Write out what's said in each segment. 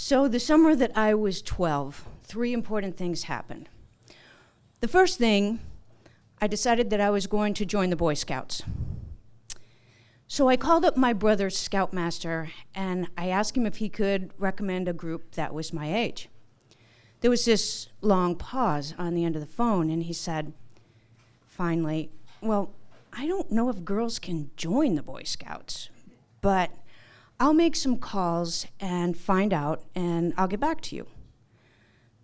So the summer that I was 12, 3 important things happened. The first thing, I decided that I was going to join the Boy Scouts. So I called up my brother's scoutmaster, and I asked him if he could recommend a group that was my age. There was this long pause on the end of the phone, and he said, finally, well, I don't know if girls can join the Boy Scouts, but I'll make some calls and find out, and I'll get back to you.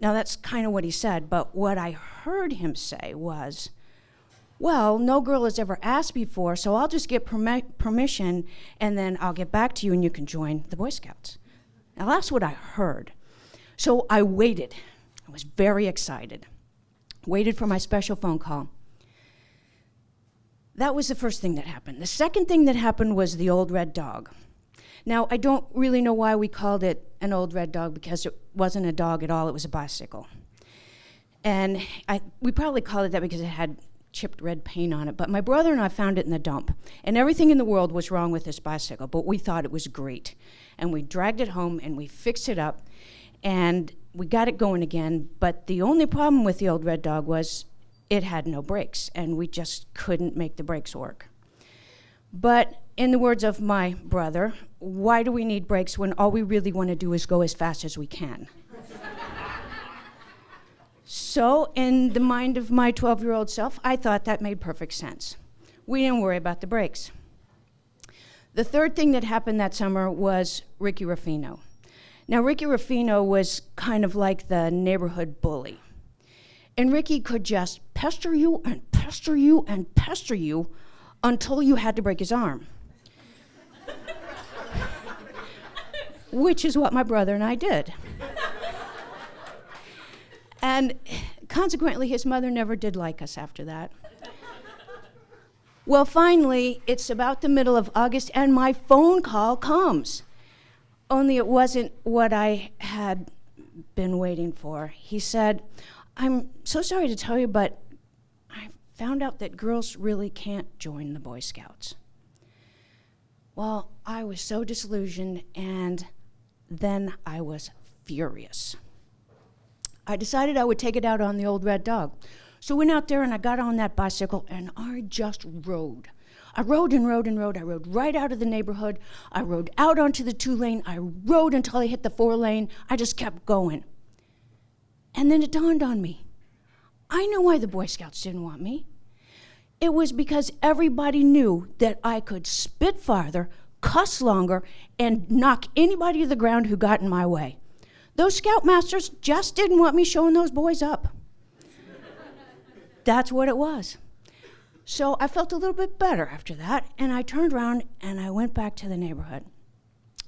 Now, that's kind of what he said, but what I heard him say was, well, no girl has ever asked before, so I'll just get permission, and then I'll get back to you, and you can join the Boy Scouts. Now, that's what I heard. So I waited. I was very excited. Waited for my special phone call. That was the first thing that happened. The second thing that happened was the old red dog. Now, I don't really know why we called it an old red dog, because it wasn't a dog at all, it was a bicycle. And we probably called it that because it had chipped red paint on it, but my brother and I found it in the dump, and everything in the world was wrong with this bicycle, but we thought it was great. And we dragged it home, and we fixed it up, and we got it going again, but the only problem with the old red dog was it had no brakes, and we just couldn't make the brakes work. But in the words of my brother, why do we need brakes when all we really want to do is go as fast as we can? So, in the mind of my 12-year-old self, I thought that made perfect sense. We didn't worry about the brakes. The third thing that happened that summer was Ricky Ruffino. Now, Ricky Ruffino was kind of like the neighborhood bully. And Ricky could just pester you and pester you and pester you until you had to break his arm. Which is what my brother and I did. And consequently, his mother never did like us after that. Well, finally, it's about the middle of August, and my phone call comes. Only it wasn't what I had been waiting for. He said, I'm so sorry to tell you, but I found out that girls really can't join the Boy Scouts. Well, I was so disillusioned, and then I was furious. I decided I would take it out on the old red dog. So I went out there and I got on that bicycle and I just rode. I rode and rode and rode. I rode right out of the neighborhood. I rode out onto the 2-lane. I rode until I hit the 4-lane. I just kept going. And then it dawned on me. I know why the Boy Scouts didn't want me. It was because everybody knew that I could spit farther, cuss longer, and knock anybody to the ground who got in my way. Those scoutmasters just didn't want me showing those boys up. That's what it was. So I felt a little bit better after that, and I turned around and I went back to the neighborhood.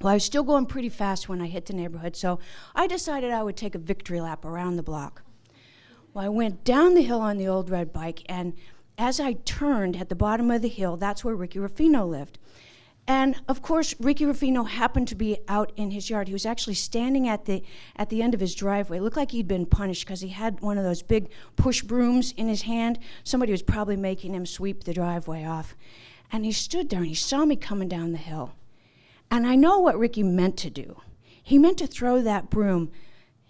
Well, I was still going pretty fast when I hit the neighborhood, so I decided I would take a victory lap around the block. Well, I went down the hill on the old red bike, and as I turned at the bottom of the hill, that's where Ricky Ruffino lived. And of course, Ricky Ruffino happened to be out in his yard. He was actually standing at the end of his driveway. It looked like he'd been punished because he had one of those big push brooms in his hand. Somebody was probably making him sweep the driveway off. And he stood there and he saw me coming down the hill. And I know what Ricky meant to do. He meant to throw that broom,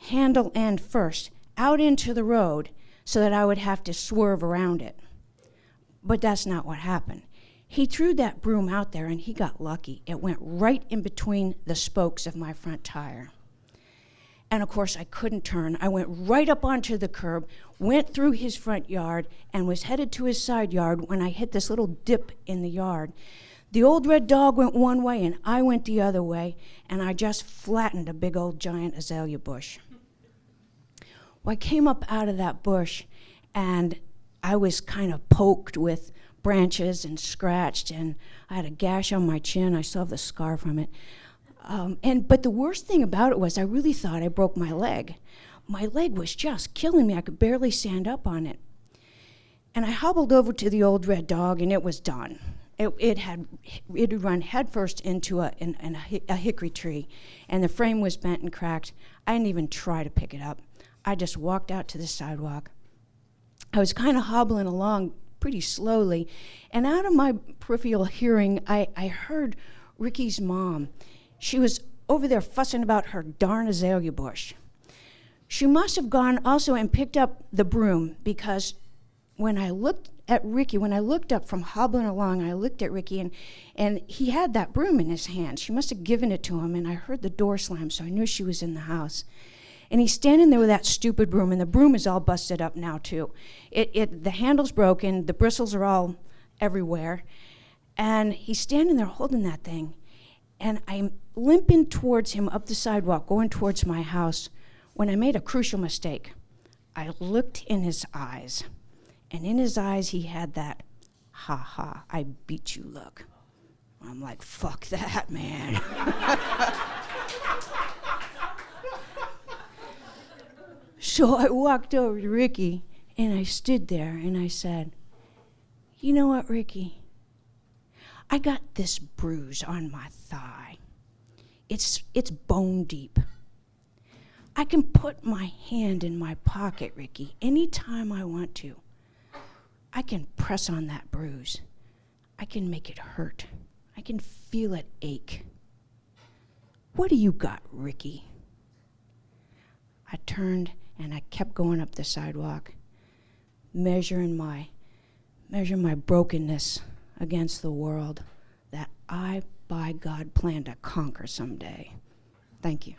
handle end first, out into the road so that I would have to swerve around it. But that's not what happened. He threw that broom out there, and he got lucky. It went right in between the spokes of my front tire. And of course, I couldn't turn. I went right up onto the curb, went through his front yard, and was headed to his side yard when I hit this little dip in the yard. The old red dog went one way, and I went the other way, and I just flattened a big old giant azalea bush. Well, I came up out of that bush, and I was kind of poked with branches and scratched, and I had a gash on my chin. I still have the scar from it. But the worst thing about it was I really thought I broke my leg. My leg was just killing me. I could barely stand up on it. And I hobbled over to the old red dog, and it was done. It had run headfirst into a hickory tree, and the frame was bent and cracked. I didn't even try to pick it up. I just walked out to the sidewalk. I was kind of hobbling along pretty slowly, and out of my peripheral hearing, I heard Ricky's mom. She was over there fussing about her darn azalea bush. She must have gone also and picked up the broom, because when I looked at Ricky, when I looked up from hobbling along, I looked at Ricky, and he had that broom in his hand. She must have given it to him, and I heard the door slam, so I knew she was in the house. And he's standing there with that stupid broom, and the broom is all busted up now, too. The handle's broken, the bristles are all everywhere, and he's standing there holding that thing, and I'm limping towards him up the sidewalk, going towards my house, when I made a crucial mistake. I looked in his eyes, and in his eyes he had that, ha ha, I beat you look. I'm like, fuck that, man. So I walked over to Ricky, and I stood there, and I said, you know what, Ricky? I got this bruise on my thigh. It's bone deep. I can put my hand in my pocket, Ricky, anytime I want to. I can press on that bruise. I can make it hurt. I can feel it ache. What do you got, Ricky? I turned and I kept going up the sidewalk, measuring my brokenness against the world that I, by God, plan to conquer someday. Thank you.